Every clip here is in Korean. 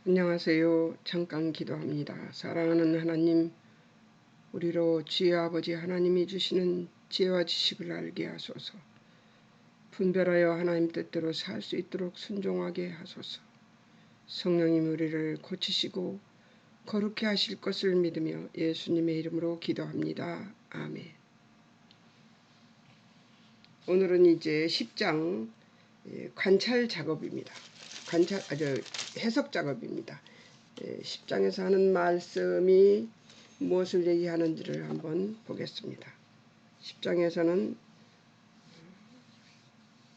안녕하세요. 잠깐 기도합니다. 사랑하는 하나님, 우리로 주의 아버지 하나님이 주시는 지혜와 지식을 알게 하소서. 분별하여 하나님 뜻대로 살 수 있도록 순종하게 하소서. 성령님 우리를 고치시고 거룩해 하실 것을 믿으며 예수님의 이름으로 기도합니다. 아멘. 오늘은 이제 10장 관찰 작업입니다. 해석 작업입니다. 10장에서 하는 말씀이 무엇을 얘기하는지를 한번 보겠습니다. 10장에서는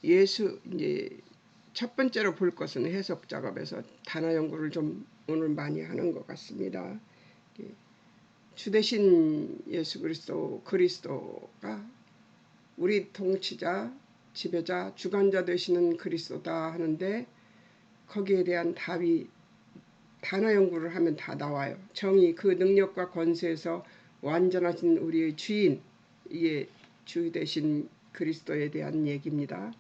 이제 첫 번째로 볼 것은 해석 작업에서 단어 연구를 좀 오늘 많이 하는 것 같습니다. 주 대신 예수 그리스도가 우리 통치자, 지배자, 주관자 되시는 그리스도다 하는데 거기에 대한 답이 단어 연구를 하면 다 나와요. 정의, 그 능력과 권세에서 완전하신 우리의 주인, 이게 주 되신 그리스도에 대한 얘기입니다.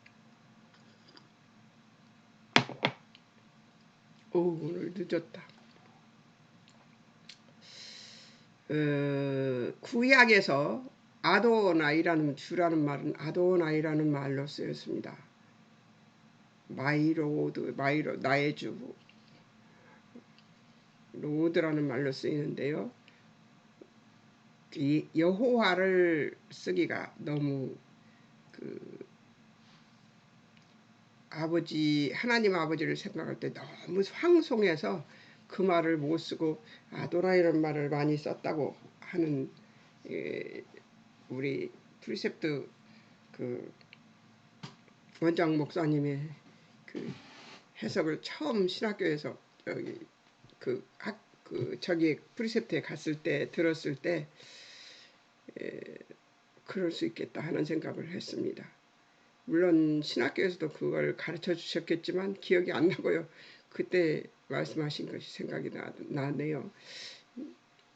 오늘 늦었다. 구약에서 아도나이라는 주라는 말은 아도나이라는 말로 쓰였습니다. 마이로 나의 주, 로드라는 말로 쓰이는데요. 이 여호와를 쓰기가 너무 하나님 아버지를 생각할 때 너무 황송해서 그 말을 못 쓰고 아도나이라는 말을 많이 썼다고 하는 우리 프리셉트 원장 목사님의 해석을 처음 신학교에서 저기 프리셉트에 갔을 때 들었을 때 그럴 수 있겠다 하는 생각을 했습니다. 물론 신학교에서도 그걸 가르쳐 주셨겠지만 기억이 안 나고요. 그때 말씀하신 것이 생각이 나네요.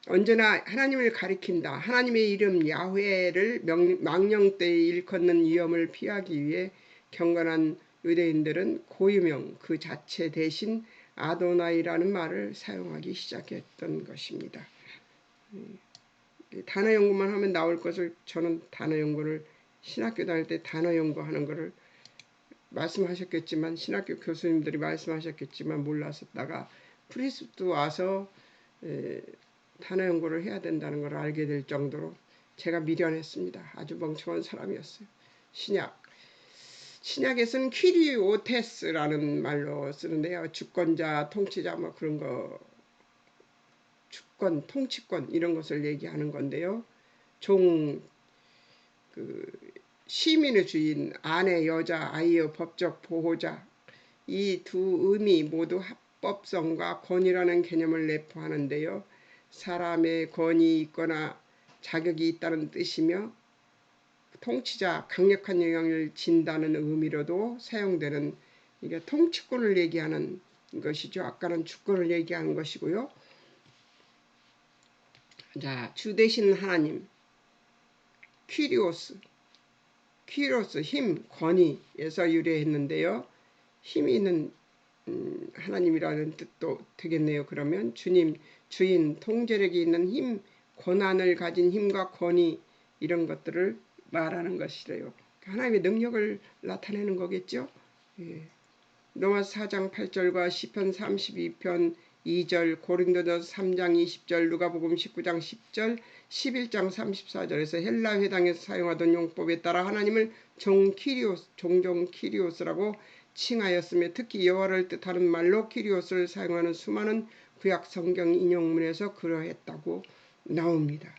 언제나 하나님을 가리킨다. 하나님의 이름 야훼를 망령 때에 일컫는 위험을 피하기 위해 경건한 유대인들은 고유명 그 자체 대신 아도나이라는 말을 사용하기 시작했던 것입니다. 단어 연구만 하면 나올 것을 저는 단어 연구를 신학교 다닐 때 단어 연구하는 것을 말씀하셨겠지만 신학교 교수님들이 말씀하셨겠지만 몰랐었다가 프리스트 와서 단어 연구를 해야 된다는 걸 알게 될 정도로 제가 미련했습니다. 아주 멍청한 사람이었어요. 신약에서는 퀴리오테스라는 말로 쓰는데요. 주권자, 통치자 뭐 그런 거 주권, 통치권 이런 것을 얘기하는 건데요. 시민의 주인, 아내, 여자, 아이의 법적 보호자 이 두 의미 모두 합법성과 권위라는 개념을 내포하는데요. 사람의 권위 있거나 자격이 있다는 뜻이며 통치자, 강력한 영향을 진다는 의미로도 사용되는 이게 통치권을 얘기하는 것이죠. 아까는 주권을 얘기하는 것이고요. 자, 주 대신 하나님, 퀴리오스, 힘, 권위에서 유래했는데요. 힘이 있는 하나님이라는 뜻도 되겠네요. 그러면 주님, 주인, 통제력이 있는 힘, 권한을 가진 힘과 권위 이런 것들을 말하는 것이래요. 하나님의 능력을 나타내는 거겠죠. 예. 로마서 4장 8절과 시편 32편 2절, 고린도전서 3장 20절, 누가복음 19장 10절, 11장 34절에서 헬라 회당에서 사용하던 용법에 따라 하나님을 종종 키리오스라고 칭하였으며 특히 여호와를 뜻하는 말로 키리오스를 사용하는 수많은 구약 성경 인용문에서 그러했다고 나옵니다.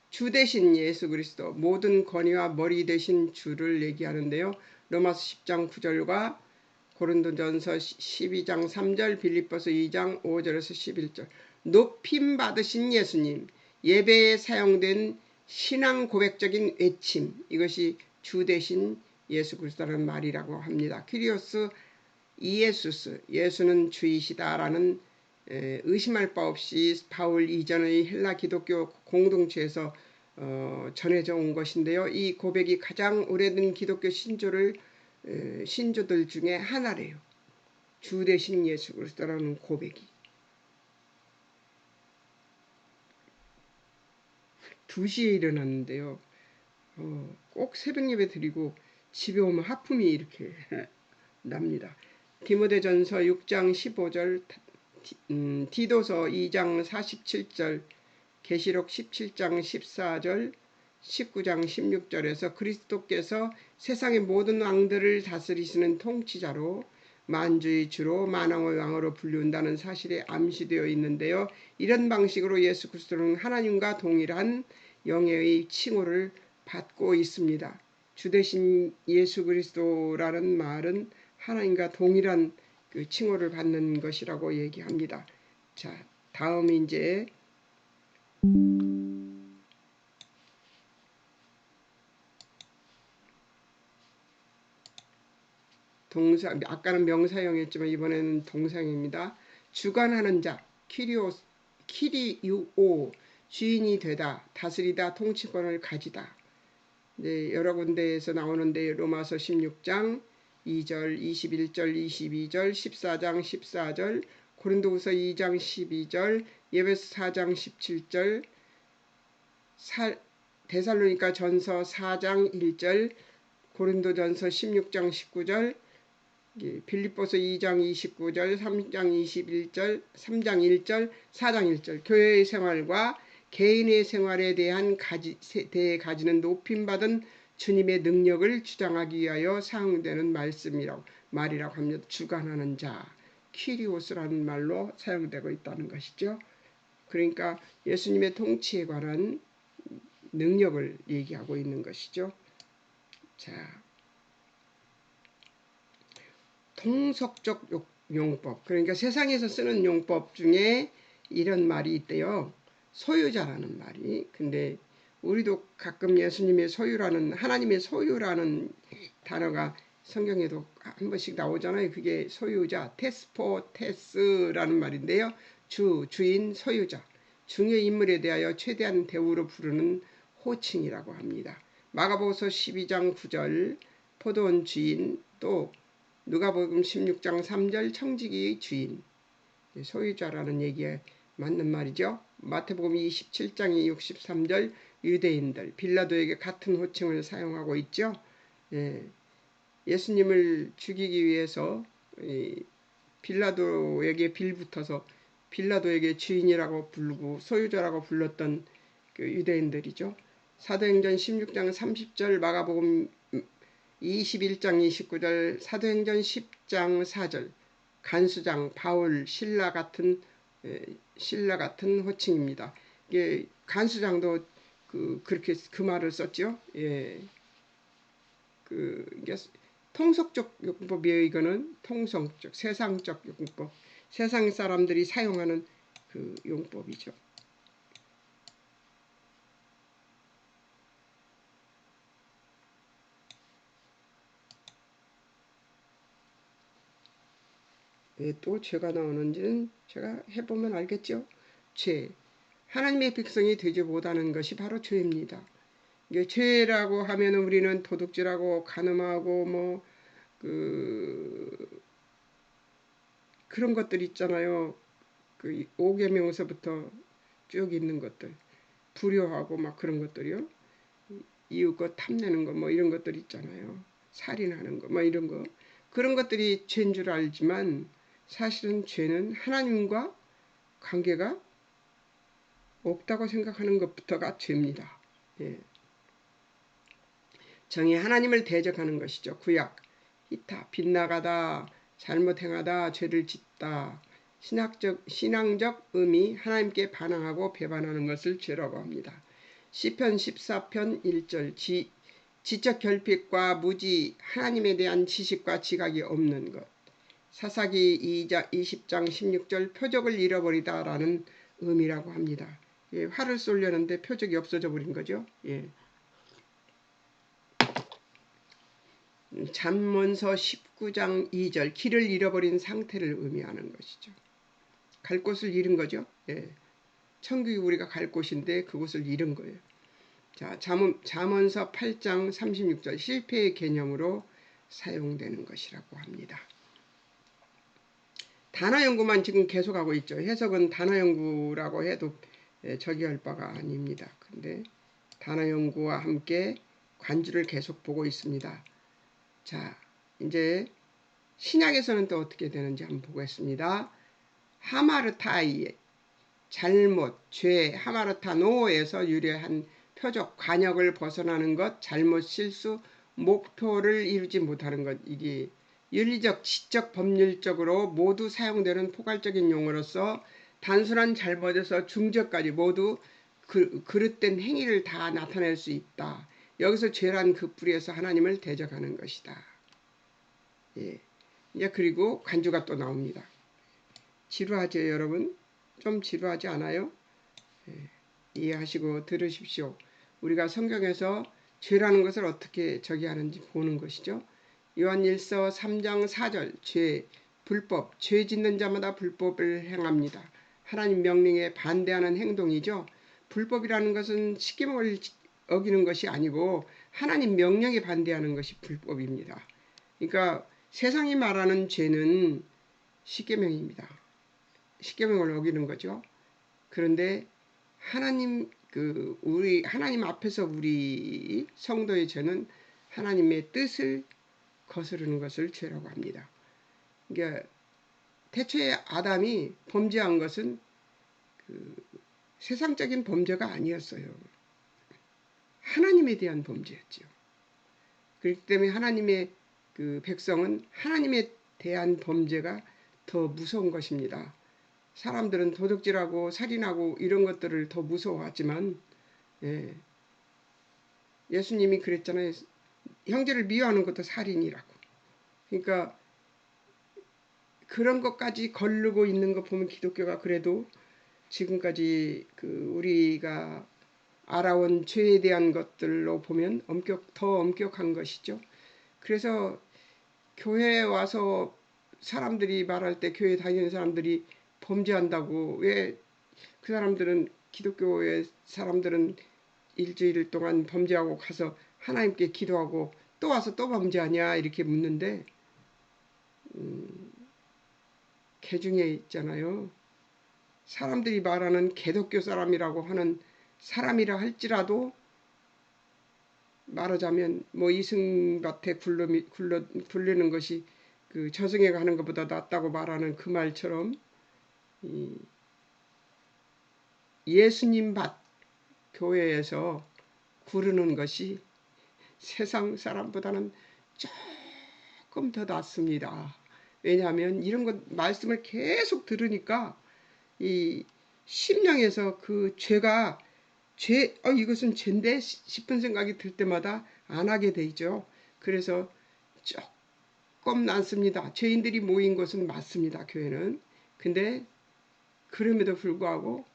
주 대신 예수 그리스도, 모든 권위와 머리 대신 주를 얘기하는데요. 로마서 10장 9절과 고린도전서 12장 3절, 빌립보서 2장 5절에서 11절. 높임 받으신 예수님, 예배에 사용된 신앙 고백적인 외침, 이것이 주 대신 예수 그리스도라는 말이라고 합니다. 퀴리오스 이에수스, 예수는 주이시다라는 의심할 바 없이 바울 이전의 헬라 기독교 공동체에서 전해져 온 것인데요. 이 고백이 가장 오래된 기독교 신조들 중에 하나래요. 주 대신 예수 그리스도라는 고백이. 2시에 일어났는데요. 꼭 새벽 예배 드리고 집에 오면 하품이 이렇게 납니다. 디모데전서 6장 15절, 디도서 2장 47절, 계시록 17장 14절, 19장 16절에서 그리스도께서 세상의 모든 왕들을 다스리시는 통치자로 만주의 주로 만왕의 왕으로 불리운다는 사실에 암시되어 있는데요. 이런 방식으로 예수 그리스도는 하나님과 동일한 영예의 칭호를 받고 있습니다. 주 대신 예수 그리스도라는 말은 하나님과 동일한 그 칭호를 받는 것이라고 얘기합니다. 자, 다음 이제 동사, 아까는 명사형이었지만 이번에는 동사형입니다. 주관하는 자, 키리오, 주인이 되다, 다스리다, 통치권을 가지다. 네, 여러 군데에서 나오는데 로마서 16장 2절, 21절, 22절, 14장 14절, 고린도후서 2장 12절, 에베소 4장 17절, 데살로니가 전서 4장 1절, 고린도전서 16장 19절, 빌립보서 2장 29절, 3장 21절, 3장 1절, 4장 1절, 교회의 생활과 개인의 생활에 대해 가지는 높임받은 주님의 능력을 주장하기 위하여 사용되는 말이라고 합니다. 주관하는 자, 키리오스라는 말로 사용되고 있다는 것이죠. 그러니까 예수님의 통치에 관한 능력을 얘기하고 있는 것이죠. 자, 통속적 용법, 그러니까 세상에서 쓰는 용법 중에 이런 말이 있대요. 소유자라는 말이. 근데 우리도 가끔 예수님의 소유라는, 하나님의 소유라는 단어가 성경에도 한 번씩 나오잖아요. 그게 소유자, 테스포테스라는 말인데요. 주인, 소유자, 중요 인물에 대하여 최대한 대우로 부르는 호칭이라고 합니다. 마가복음서 12장 9절 포도원 주인, 또 누가복음 16장 3절 청지기의 주인, 소유자라는 얘기에 맞는 말이죠. 마태복음 27장 63절 유대인들, 빌라도에게 같은 호칭을 사용하고 있죠. 예수님을 죽이기 위해서 빌라도에게 빌붙어서 빌라도에게 주인이라고 부르고 소유자라고 불렀던 그 유대인들이죠. 사도행전 16장 30절, 마가복음 21장 29절, 사도행전 10장 4절, 간수장, 바울, 신라 같은 호칭입니다. 간수장도 그렇게 그 말을 썼죠. 이게 통속적 용법이에요. 이거는 통성적, 세상적 용법, 세상 사람들이 사용하는 그 용법이죠. 왜 또 죄가 나오는지는 제가 해보면 알겠죠. 죄, 하나님의 백성이 되지 못하는 것이 바로 죄입니다. 이게 죄라고 하면 우리는 도둑질하고 간음하고 그런 것들 있잖아요. 그 5계명에서부터 쭉 있는 것들, 불효하고 막 그런 것들이요. 이웃것 탐내는 거 이런 것들 있잖아요. 살인하는 거 이런 거, 그런 것들이 죄인 줄 알지만 사실은 죄는 하나님과 관계가 없다고 생각하는 것부터가 죄입니다. 정의 하나님을 대적하는 것이죠. 구약, 히타, 빗나가다, 잘못 행하다, 죄를 짓다. 신앙적 의미, 하나님께 반항하고 배반하는 것을 죄라고 합니다. 시편 14편 1절, 지적 결핍과 무지, 하나님에 대한 지식과 지각이 없는 것. 사사기 20장 16절, 표적을 잃어버리다 라는 의미라고 합니다. 활을 쏘려는데 표적이 없어져 버린 거죠. 잠언서 19장 2절, 길을 잃어버린 상태를 의미하는 것이죠. 갈 곳을 잃은 거죠. 천국이 우리가 갈 곳인데 그곳을 잃은 거예요. 자, 잠언서 8장 36절 실패의 개념으로 사용되는 것이라고 합니다. 단어 연구만 지금 계속하고 있죠. 해석은 단어 연구라고 해도 저기할 바가 아닙니다. 근데 단어 연구와 함께 관주를 계속 보고 있습니다. 자, 이제 신약에서는 또 어떻게 되는지 한번 보겠습니다. 하마르타이, 잘못, 죄, 하마르타노에서 유래한 표적, 관역을 벗어나는 것, 잘못, 실수, 목표를 이루지 못하는 것, 이게 윤리적, 지적, 법률적으로 모두 사용되는 포괄적인 용어로서 단순한 잘못에서 중죄까지 모두 그릇된 행위를 다 나타낼 수 있다. 여기서 죄란 그 뿌리에서 하나님을 대적하는 것이다. 예. 이제 그리고 관주가 또 나옵니다. 지루하죠, 여러분? 좀 지루하지 않아요? 예. 이해하시고 들으십시오. 우리가 성경에서 죄라는 것을 어떻게 하는지 보는 것이죠. 요한일서 3장 4절 죄, 불법, 죄 짓는 자마다 불법을 행합니다. 하나님 명령에 반대하는 행동이죠. 불법이라는 것은 십계명을 어기는 것이 아니고 하나님 명령에 반대하는 것이 불법입니다. 그러니까 세상이 말하는 죄는 십계명입니다. 십계명을 어기는 거죠. 그런데 하나님 하나님 앞에서 우리 성도의 죄는 하나님의 뜻을 거스르는 것을 죄라고 합니다. 그러니까 태초에 아담이 범죄한 것은 세상적인 범죄가 아니었어요. 하나님에 대한 범죄였죠. 그렇기 때문에 하나님의 백성은 하나님에 대한 범죄가 더 무서운 것입니다. 사람들은 도둑질하고 살인하고 이런 것들을 더 무서워하지만 예수님이 그랬잖아요. 형제를 미워하는 것도 살인이라고. 그러니까 그런 것까지 거르고 있는 거 보면 기독교가 그래도 지금까지 우리가 알아온 죄에 대한 것들로 보면 더 엄격한 것이죠. 그래서 교회에 와서 사람들이 말할 때 교회 다니는 사람들이 범죄한다고 왜 그 사람들은 기독교의 사람들은 일주일 동안 범죄하고 가서 하나님께 기도하고 또 와서 또 범죄하냐 이렇게 묻는데 개중에 있잖아요. 사람들이 말하는 개독교 사람이라고 하는 사람이라 할지라도 말하자면 뭐 이승밭에 굴리는 것이 저승에 가는 것보다 낫다고 말하는 그 말처럼 예수님 밭 교회에서 구르는 것이 세상 사람보다는 조금 더 낫습니다. 왜냐하면 이런 것 말씀을 계속 들으니까 이 심령에서 그 죄가 이것은 죄인데 싶은 생각이 들 때마다 안 하게 되죠. 그래서 조금 낫습니다. 죄인들이 모인 것은 맞습니다. 교회는. 근데 그럼에도 불구하고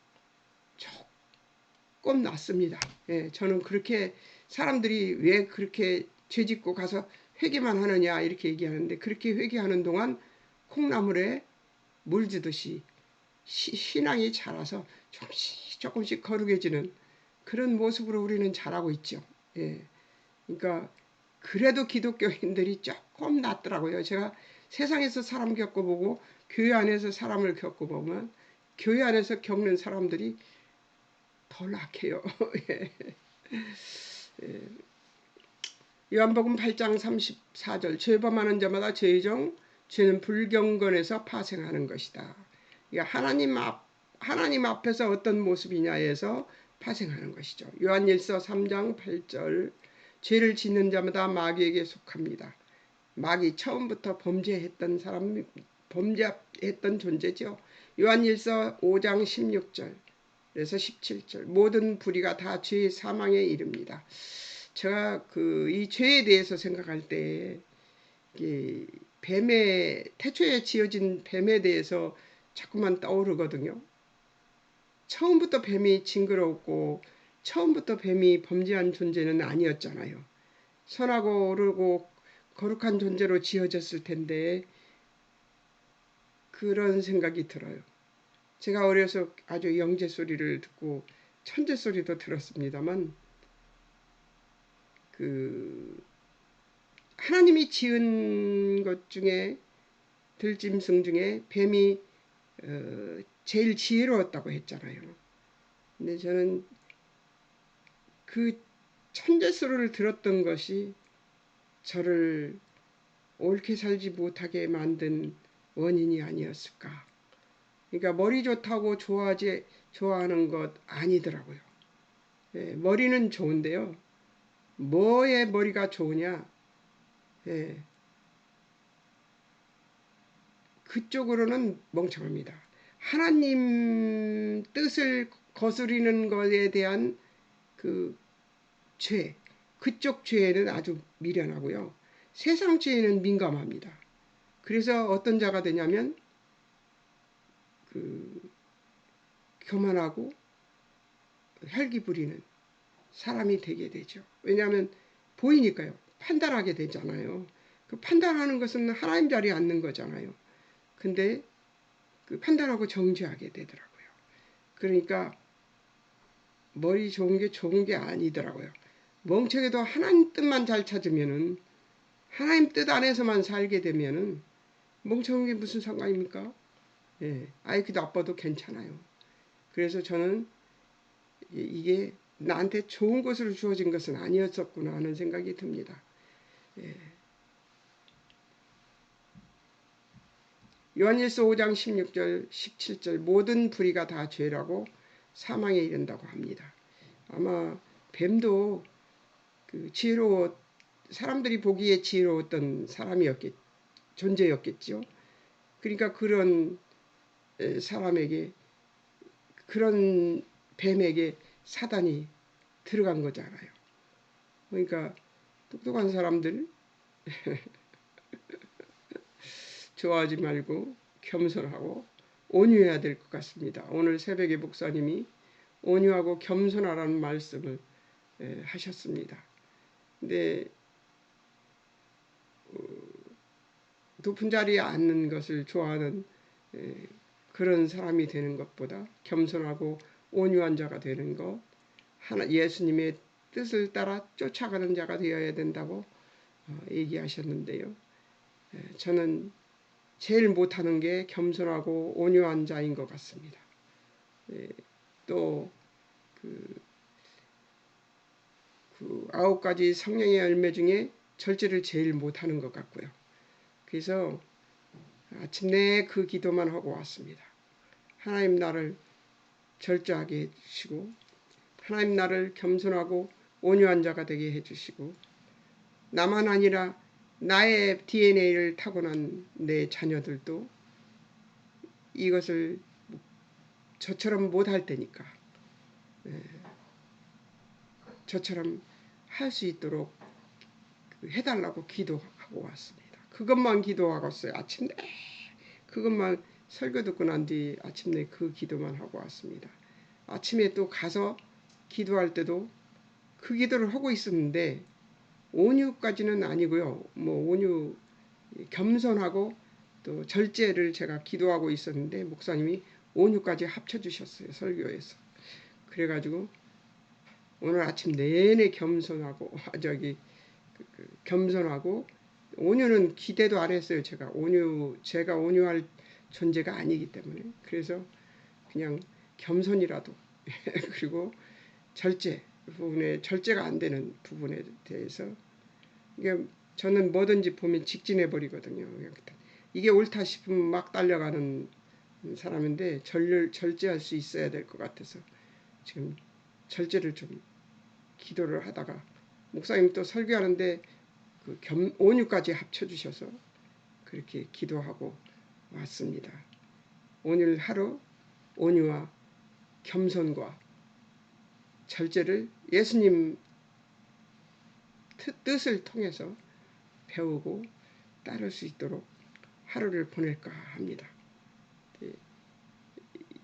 조금 낫습니다. 예, 저는 그렇게 사람들이 왜 그렇게 죄 짓고 가서 회개만 하느냐 이렇게 얘기하는데 그렇게 회개하는 동안 콩나물에 물 주듯이 신앙이 자라서 조금씩 거룩해지는 그런 모습으로 우리는 자라고 있죠. 예. 그러니까 그래도 기독교인들이 조금 낫더라고요. 제가 세상에서 사람 겪어보고 교회 안에서 사람을 겪어보면 교회 안에서 겪는 사람들이 덜 악해요. 예. 예. 요한복음 8장 34절 죄범하는 자마다 죄의 종 죄는 불경건에서 파생하는 것이다. 그러니까 하나님 앞에서 어떤 모습이냐에서 파생하는 것이죠. 요한일서 3장 8절 죄를 짓는 자마다 마귀에게 속합니다. 마귀 처음부터 범죄했던 존재죠. 요한일서 5장 16절 그래서 17절 모든 불의가 다 죄의 사망에 이릅니다. 제가 이 죄에 대해서 생각할 때 태초에 지어진 뱀에 대해서 자꾸만 떠오르거든요. 처음부터 뱀이 징그럽고 처음부터 뱀이 범죄한 존재는 아니었잖아요. 선하고 오르고 거룩한 존재로 지어졌을 텐데 그런 생각이 들어요. 제가 어려서 아주 영재 소리를 듣고 천재 소리도 들었습니다만 그 하나님이 지은 것 중에 들짐승 중에 뱀이 제일 지혜로웠다고 했잖아요. 근데 저는 그 천재소리를 들었던 것이 저를 옳게 살지 못하게 만든 원인이 아니었을까. 그러니까 머리 좋다고 좋아하는 것 아니더라고요. 예, 머리는 좋은데요. 뭐에 머리가 좋으냐? 예, 그쪽으로는 멍청합니다. 하나님 뜻을 거스리는 것에 대한 그 죄, 그쪽 죄에는 아주 미련하고요. 세상 죄에는 민감합니다. 그래서 어떤 자가 되냐면 그 교만하고 혈기 부리는 사람이 되게 되죠. 왜냐하면 보이니까요. 판단하게 되잖아요. 그 판단하는 것은 하나님 자리에 앉는 거잖아요. 근데 그 판단하고 정죄하게 되더라고요. 그러니까 머리 좋은 게 아니더라고요. 멍청해도 하나님 뜻만 잘 찾으면은 하나님 뜻 안에서만 살게 되면은 멍청한 게 무슨 상관입니까? 예, IQ도 나빠도 괜찮아요. 그래서 저는 이게 나한테 좋은 것으로 주어진 것은 아니었었구나 하는 생각이 듭니다. 예. 요한일서 5장 16절 17절 모든 불의가 다 죄라고 사망에 이른다고 합니다. 아마 뱀도 그 사람들이 보기에 지혜로웠던 존재였겠죠. 그러니까 그런 사람에게 그런 뱀에게 사단이 들어간 거잖아요. 그러니까 똑똑한 사람들 좋아하지 말고 겸손하고 온유해야 될 것 같습니다. 오늘 새벽에 목사님이 온유하고 겸손하라는 말씀을 하셨습니다. 근데 높은 자리에 앉는 것을 좋아하는 그런 사람이 되는 것보다 겸손하고 온유한 자가 되는 것, 예수님의 뜻을 따라 쫓아가는 자가 되어야 된다고 얘기하셨는데요. 저는 제일 못하는 게 겸손하고 온유한 자인 것 같습니다. 또 그 9가지 성령의 열매 중에 절제를 제일 못하는 것 같고요. 그래서 아침 내에 그 기도만 하고 왔습니다. 하나님 나를 절제하게 해주시고 하나님 나를 겸손하고 온유한 자가 되게 해주시고 나만 아니라 나의 DNA를 타고난 내 자녀들도 이것을 저처럼 못할 테니까 저처럼 할 수 있도록 해달라고 기도하고 왔습니다. 그것만 기도하고 왔어요. 아침 내 그것만 설교 듣고 난 뒤 아침 내 그 기도만 하고 왔습니다. 아침에 또 가서 기도할 때도 그 기도를 하고 있었는데 온유까지는 아니고요. 뭐 온유 겸손하고 또 절제를 제가 기도하고 있었는데 목사님이 온유까지 합쳐주셨어요. 설교에서. 그래가지고 오늘 아침 내내 겸손하고 겸손하고 온유는 기대도 안 했어요. 제가 온유할 존재가 아니기 때문에. 그래서 그냥 겸손이라도 그리고 절제가 안 되는 부분에 대해서 이게 저는 뭐든지 보면 직진해 버리거든요. 이게 옳다 싶으면 막 달려가는 사람인데 절제할 수 있어야 될 것 같아서 지금 절제를 좀 기도를 하다가 목사님 또 설교하는데 그 온유까지 합쳐주셔서 그렇게 기도하고 왔습니다. 오늘 하루 온유와 겸손과 절제를 예수님 뜻을 통해서 배우고 따를 수 있도록 하루를 보낼까 합니다.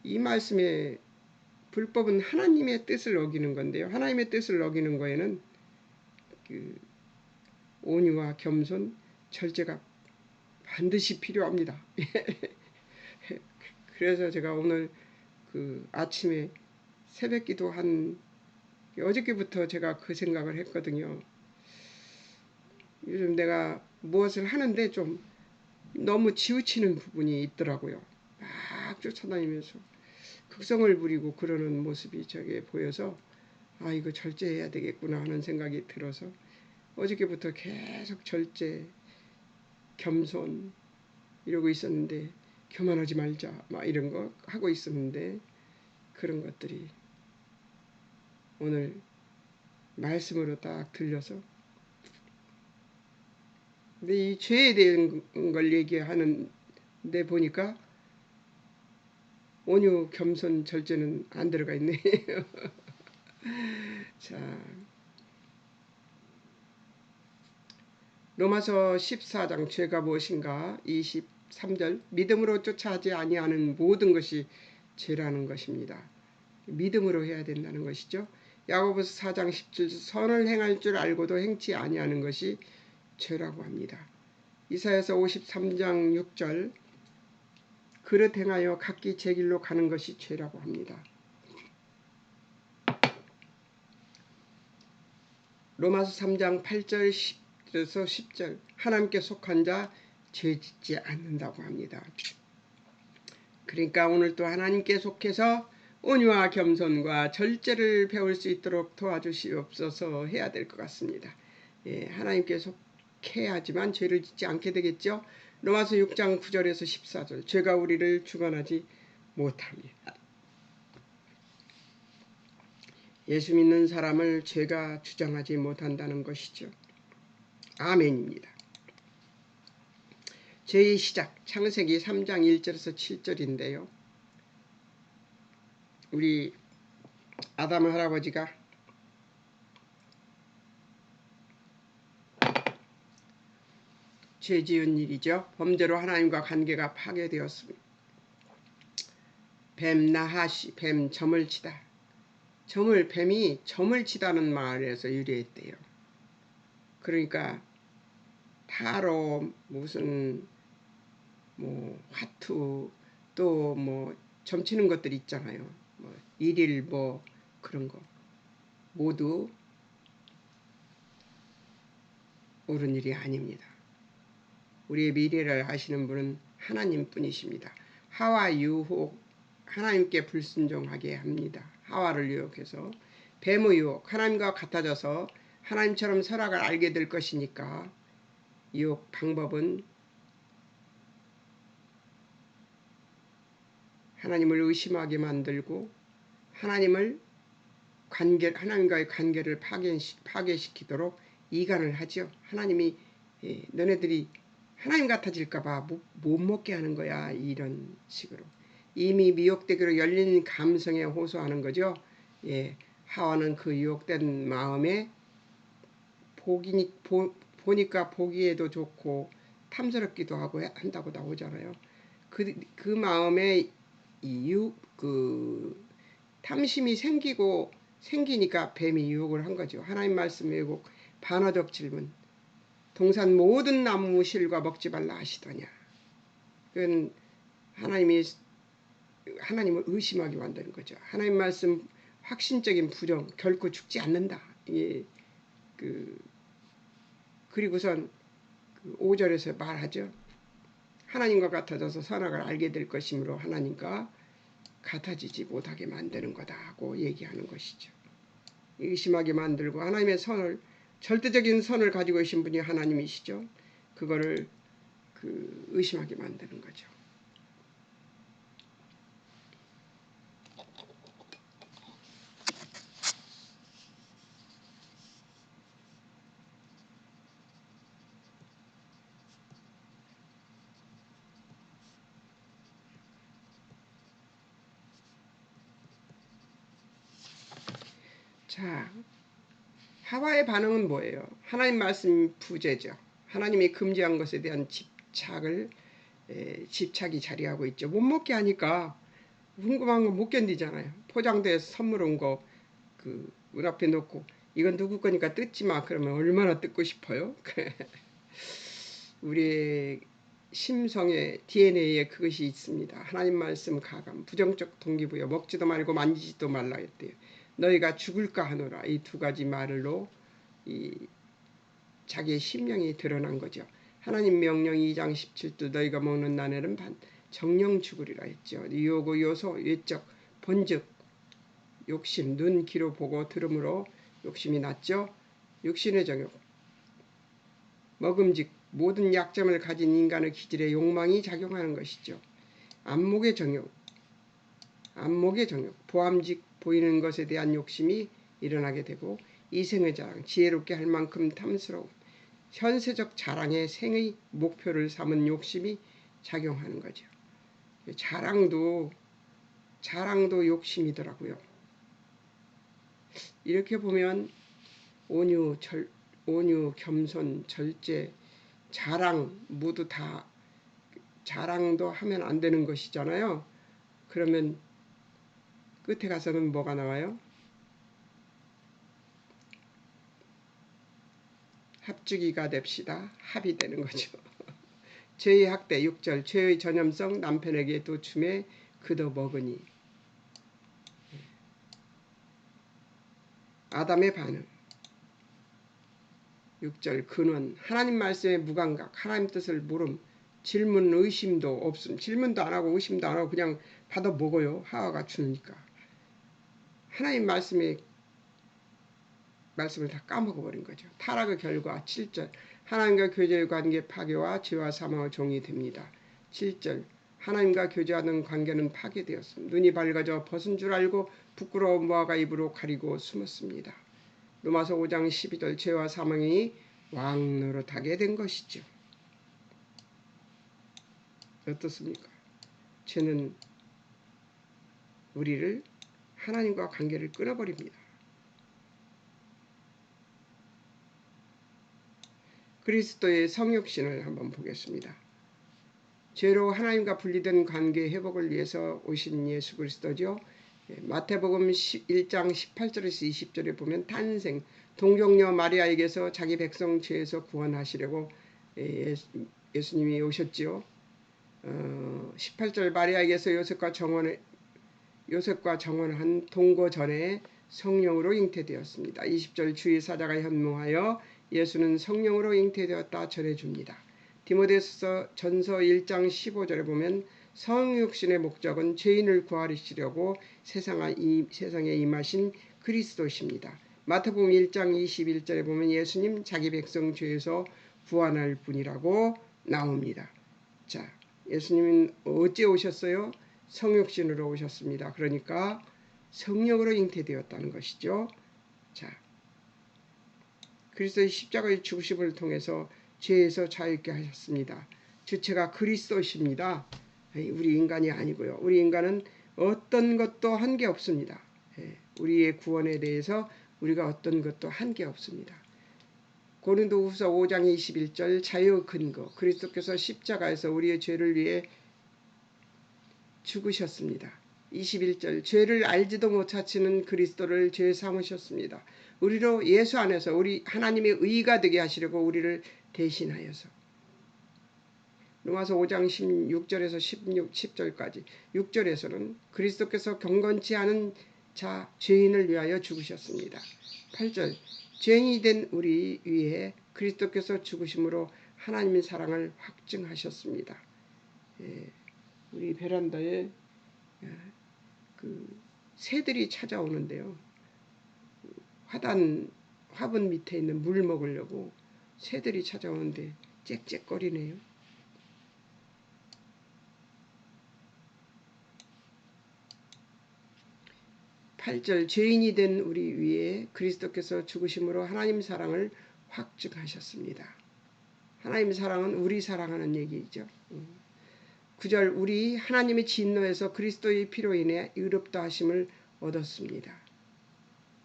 이 말씀에 불법은 하나님의 뜻을 어기는 건데요. 하나님의 뜻을 어기는 거에는 그 온유와 겸손, 절제가 반드시 필요합니다. 그래서 제가 오늘 그 아침에 새벽 기도 어저께부터 제가 그 생각을 했거든요. 요즘 내가 무엇을 하는데 좀 너무 지우치는 부분이 있더라고요. 막 쫓아다니면서 극성을 부리고 그러는 모습이 저게 보여서 아 이거 절제해야 되겠구나 하는 생각이 들어서 어저께부터 계속 절제, 겸손 이러고 있었는데 교만하지 말자 막 이런 거 하고 있었는데 그런 것들이 오늘 말씀으로 딱 들려서 근데 이 죄에 대한 걸 얘기하는데 보니까 온유, 겸손, 절제는 안 들어가 있네. 자, 로마서 14장 죄가 무엇인가 23절 믿음으로 쫓아하지 아니하는 모든 것이 죄라는 것입니다. 믿음으로 해야 된다는 것이죠. 야고보서 4장 10절 선을 행할 줄 알고도 행치 아니하는 것이 죄라고 합니다. 이사야서 53장 6절 그릇 행하여 각기 제 길로 가는 것이 죄라고 합니다. 로마서 3장 8절 10절에서 10절 하나님께 속한 자 죄 짓지 않는다고 합니다. 그러니까 오늘 또 하나님께 속해서 온유와 겸손과 절제를 배울 수 있도록 도와주시옵소서 해야 될 것 같습니다. 예, 하나님께 속해야지만 죄를 짓지 않게 되겠죠. 로마서 6장 9절에서 14절 죄가 우리를 주관하지 못합니다. 예수 믿는 사람을 죄가 주장하지 못한다는 것이죠. 아멘입니다. 죄의 시작 창세기 3장 1절에서 7절인데요. 우리 아담 할아버지가 죄 지은 일이죠. 범죄로 하나님과 관계가 파괴되었습니다. 뱀 나하시 뱀 점을 치다. 뱀이 점을 치다는 말에서 유래했대요. 그러니까 타로 무슨 뭐 화투 또 뭐 점치는 것들 있잖아요. 뭐 일일 뭐 그런 거 모두 옳은 일이 아닙니다. 우리의 미래를 아시는 분은 하나님 뿐이십니다. 하와 유혹 하나님께 불순종하게 합니다. 하와를 유혹해서 뱀의 유혹 하나님과 같아져서 하나님처럼 선악을 알게 될 것이니까 유혹 방법은 하나님을 의심하게 만들고 하나님과의 관계를 파괴시키도록 이간을 하죠. 하나님이 너네들이 하나님 같아질까봐 못 먹게 하는 거야 이런 식으로 이미 미혹되기로 열린 감성에 호소하는 거죠. 예, 하와는 그 유혹된 마음에 보니까 보기에도 좋고 탐스럽기도 하고 한다고 나오잖아요. 그 마음에 탐심이 생기니까 뱀이 유혹을 한 거죠. 하나님 말씀 왜곡 반어적 질문 동산 모든 나무 실과 먹지 말라 하시더냐. 그건 하나님을 의심하게 만드는 거죠. 하나님 말씀 확신적인 부정 결코 죽지 않는다. 예, 그리고선 5절에서 말하죠. 하나님과 같아져서 선악을 알게 될 것이므로 하나님과 같아지지 못하게 만드는 거다 하고 얘기하는 것이죠. 의심하게 만들고 하나님의 절대적인 선을 가지고 계신 분이 하나님이시죠. 그거를 의심하게 만드는 거죠. 자, 하와의 반응은 뭐예요? 하나님 말씀 부재죠. 하나님이 금지한 것에 대한 집착이 자리하고 있죠. 못 먹게 하니까 궁금한 거 못 견디잖아요. 포장돼서 선물 온 거 문 앞에 놓고 이건 누구 거니까 뜯지 마. 그러면 얼마나 뜯고 싶어요? 우리의 심성의 DNA에 그것이 있습니다. 하나님 말씀 가감, 부정적 동기부여, 먹지도 말고 만지지도 말라 했대요. 너희가 죽을까 하노라. 이 두 가지 말로 자기의 심령이 드러난 거죠. 하나님 명령 2장 17절 너희가 먹는 나날은 정령 죽으리라 했죠. 유혹의 요소 외적 본즉 욕심 눈 귀로 보고 들음으로 욕심이 났죠. 육신의 정욕 먹음직 모든 약점을 가진 인간의 기질에 욕망이 작용하는 것이죠. 안목의 정욕 보암직 보이는 것에 대한 욕심이 일어나게 되고 이생의 자랑 지혜롭게 할 만큼 탐스러움 현세적 자랑에 생의 목표를 삼은 욕심이 작용하는 거죠. 자랑도 욕심이더라고요. 이렇게 보면 온유, 겸손, 절제, 자랑 모두 다 자랑도 하면 안 되는 것이잖아요. 그러면 끝에 가서는 뭐가 나와요? 합주기가 됩시다. 합이 되는 거죠. 죄의 학대 6절 죄의 전염성 남편에게 도춤에 그도 먹으니 아담의 반응 6절 근원 하나님 말씀에 무감각 하나님 뜻을 모름 질문 의심도 없음 질문도 안 하고 의심도 안 하고 그냥 받아 먹어요. 하와가 주니까 하나님 말씀을 다 까먹어버린 거죠. 타락의 결과 7절 하나님과 교제의 관계 파괴와 죄와 사망의 종이 됩니다. 7절 하나님과 교제하는 관계는 파괴되었습니다. 눈이 밝아져 벗은 줄 알고 부끄러운 모아가 입으로 가리고 숨었습니다. 로마서 5장 12절 죄와 사망이 왕 노릇하게 된 것이죠. 어떻습니까? 죄는 우리를 하나님과 관계를 끊어버립니다. 그리스도의 성육신을 한번 보겠습니다. 죄로 하나님과 분리된 관계 회복을 위해서 오신 예수 그리스도죠. 마태복음 1장 18절에서 20절에 보면 탄생 동정녀 마리아에게서 자기 백성 죄에서 구원하시려고 예수님이 오셨지요. 18절 마리아에게서 요셉과 정원한 동거 전에 성령으로 잉태되었습니다. 20절 주의 사자가 현무하여 예수는 성령으로 잉태되었다 전해줍니다. 디모데서 전서 1장 15절에 보면 성육신의 목적은 죄인을 구하시려고 세상에 임하신 그리스도십니다. 마태복음 1장 21절에 보면 예수님 자기 백성 죄에서 구원할 분이라고 나옵니다. 자, 예수님은 어찌 오셨어요? 성육신으로 오셨습니다. 그러니까 성령으로 잉태되었다는 것이죠. 자, 그리스도의 십자가의 죽으심을 통해서 죄에서 자유케 하셨습니다. 주체가 그리스도십니다. 우리 인간이 아니고요. 우리 인간은 어떤 것도 한 게 없습니다. 우리의 구원에 대해서 우리가 어떤 것도 한 게 없습니다. 고린도후서 5장 21절 자유의 근거 그리스도께서 십자가에서 우리의 죄를 위해 죽으셨습니다. 21절 죄를 알지도 못하시는 그리스도를 죄 삼으셨습니다. 우리로 예수 안에서 우리 하나님의 의가 되게 하시려고 우리를 대신하여서 로마서 5장 16절에서 10절까지 6절에서는 그리스도께서 경건치 않은 자 죄인을 위하여 죽으셨습니다. 8절 죄인이 된 우리 위에 그리스도께서 죽으심으로 하나님의 사랑을 확증하셨습니다. 우리 베란다에 새들이 찾아오는데요. 화분 밑에 있는 물 먹으려고 새들이 찾아오는데 짹짹거리네요. 8절 죄인이 된 우리 위에 그리스도께서 죽으심으로 하나님 사랑을 확증하셨습니다. 하나님 사랑은 우리 사랑하는 얘기죠. 9절 우리 하나님의 진노에서 그리스도의 피로 인해 의롭다 하심을 얻었습니다.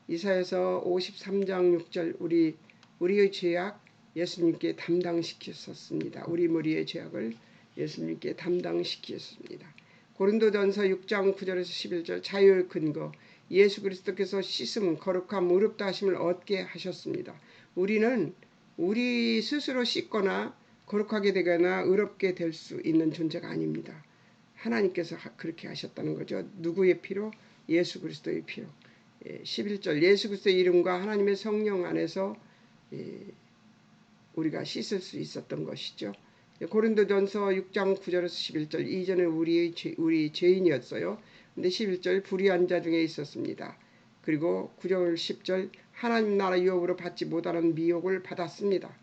이사야서 53장 6절 우리의 죄악 예수님께 담당시켰었습니다. 우리 무리의 죄악을 예수님께 담당시켰습니다. 고린도전서 6장 9절에서 11절 자유의 근거 예수 그리스도께서 씻음 거룩함 의롭다 하심을 얻게 하셨습니다. 우리는 우리 스스로 씻거나 거룩하게 되거나 의롭게 될 수 있는 존재가 아닙니다. 하나님께서 그렇게 하셨다는 거죠. 누구의 피로? 예수 그리스도의 피로. 11절 예수 그리스도의 이름과 하나님의 성령 안에서 우리가 씻을 수 있었던 것이죠. 고린도전서 6장 9절에서 11절 이전에 우리 죄인이었어요. 근데 11절 불의한 자 중에 있었습니다. 그리고 9절 10절 하나님 나라 유업으로 받지 못하는 미혹을 받았습니다.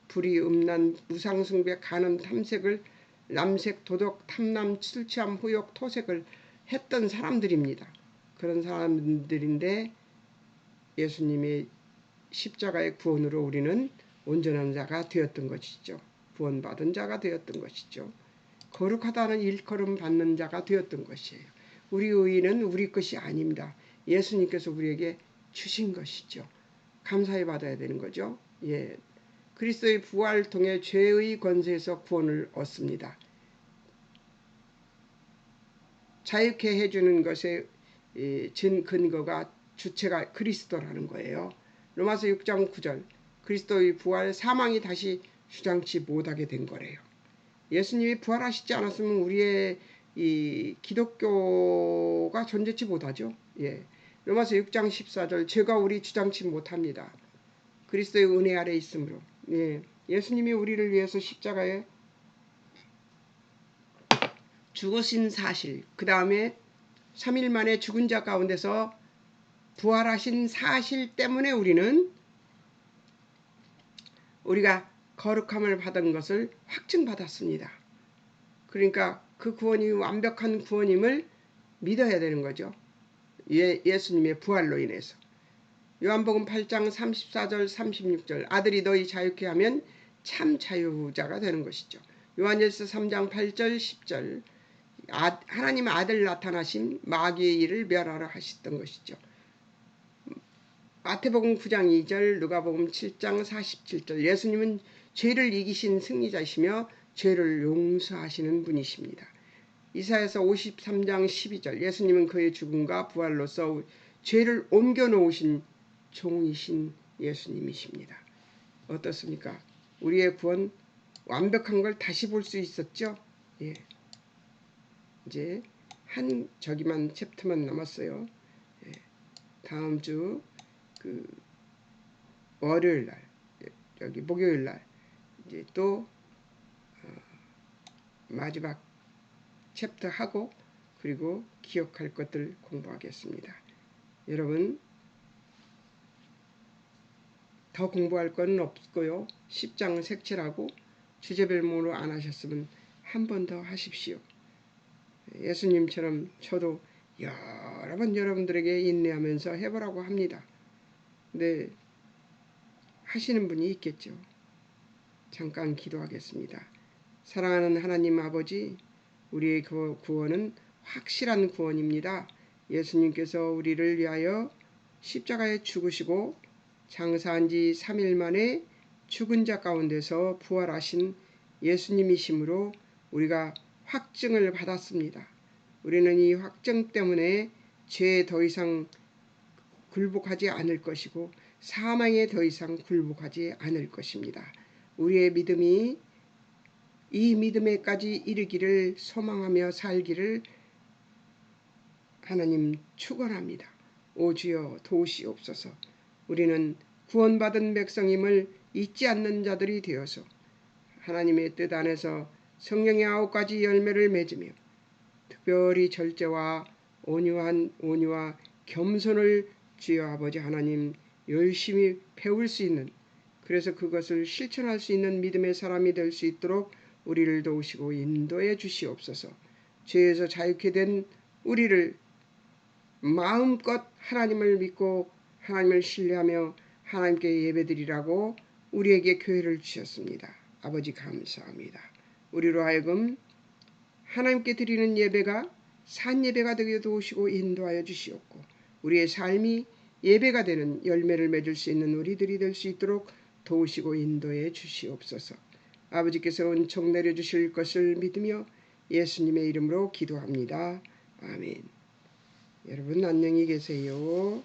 불의, 음란, 우상숭배, 간음, 탐색을 남색, 도덕, 탐남, 술 취함, 후욕, 토색을 했던 사람들입니다. 그런 사람들인데 예수님의 십자가의 구원으로 우리는 온전한 자가 되었던 것이죠. 구원받은 자가 되었던 것이죠. 거룩하다는 일컬음 받는 자가 되었던 것이에요. 우리 의의는 우리 것이 아닙니다. 예수님께서 우리에게 주신 것이죠. 감사히 받아야 되는 거죠. 예, 그리스도의 부활을 통해 죄의 권세에서 구원을 얻습니다. 자유케 해주는 것의 근거가 주체가 그리스도라는 거예요. 로마서 6장 9절 그리스도의 부활 사망이 다시 주장치 못하게 된 거래요. 예수님이 부활하시지 않았으면 우리의 이 기독교가 존재치 못하죠. 예. 로마서 6장 14절 죄가 우리 주장치 못합니다. 그리스도의 은혜 아래 있으므로. 예. 예수님이 우리를 위해서 십자가에 죽으신 사실, 그 다음에 3일 만에 죽은 자 가운데서 부활하신 사실 때문에 우리가 거룩함을 받은 것을 확증받았습니다. 그러니까 그 구원이 완벽한 구원임을 믿어야 되는 거죠. 예수님의 부활로 인해서. 요한복음 8장 34절 36절 아들이 너희 자유케 하면 참 자유자가 되는 것이죠. 요한일서 3장 8절 10절 하나님 아들 나타나신 마귀의 일을 멸하러 하셨던 것이죠. 마태복음 9장 2절 누가복음 7장 47절 예수님은 죄를 이기신 승리자이시며 죄를 용서하시는 분이십니다. 이사야서 53장 12절 예수님은 그의 죽음과 부활로서 죄를 옮겨놓으신 종이신 예수님이십니다. 어떻습니까? 우리의 구원 완벽한 걸 다시 볼 수 있었죠? 예. 이제 한 저기만 챕터만 남았어요. 예. 다음 주 그 월요일 날 여기 목요일 날 이제 또 마지막 챕터 하고 그리고 기억할 것들 공부하겠습니다. 여러분 더 공부할 건 없고요. 10장 색칠하고 주제별목으로 안 하셨으면 한 번 더 하십시오. 예수님처럼 저도 여러 번 여러분들에게 인내하면서 해보라고 합니다. 근데 하시는 분이 있겠죠. 잠깐 기도하겠습니다. 사랑하는 하나님 아버지, 우리의 구원은 확실한 구원입니다. 예수님께서 우리를 위하여 십자가에 죽으시고 장사한 지 3일 만에 죽은 자 가운데서 부활하신 예수님이시므로 우리가 확증을 받았습니다. 우리는 이 확증 때문에 죄에 더 이상 굴복하지 않을 것이고 사망에 더 이상 굴복하지 않을 것입니다. 우리의 믿음이 이 믿음에까지 이르기를 소망하며 살기를 하나님 축원합니다. 오 주여 도우시옵소서. 우리는 구원받은 백성임을 잊지 않는 자들이 되어서 하나님의 뜻 안에서 성령의 9가지 열매를 맺으며 특별히 절제와 온유와 겸손을 주여 아버지 하나님 열심히 배울 수 있는, 그래서 그것을 실천할 수 있는 믿음의 사람이 될 수 있도록 우리를 도우시고 인도해 주시옵소서. 죄에서 자유케 된 우리를 마음껏 하나님을 믿고 하나님을 신뢰하며 하나님께 예배드리라고 우리에게 교회를 주셨습니다. 아버지 감사합니다. 우리로 하여금 하나님께 드리는 예배가 산 예배가 되게 도우시고 인도하여 주시옵고 우리의 삶이 예배가 되는 열매를 맺을 수 있는 우리들이 될 수 있도록 도우시고 인도해 주시옵소서. 아버지께서 은총 내려주실 것을 믿으며 예수님의 이름으로 기도합니다. 아멘. 여러분 안녕히 계세요.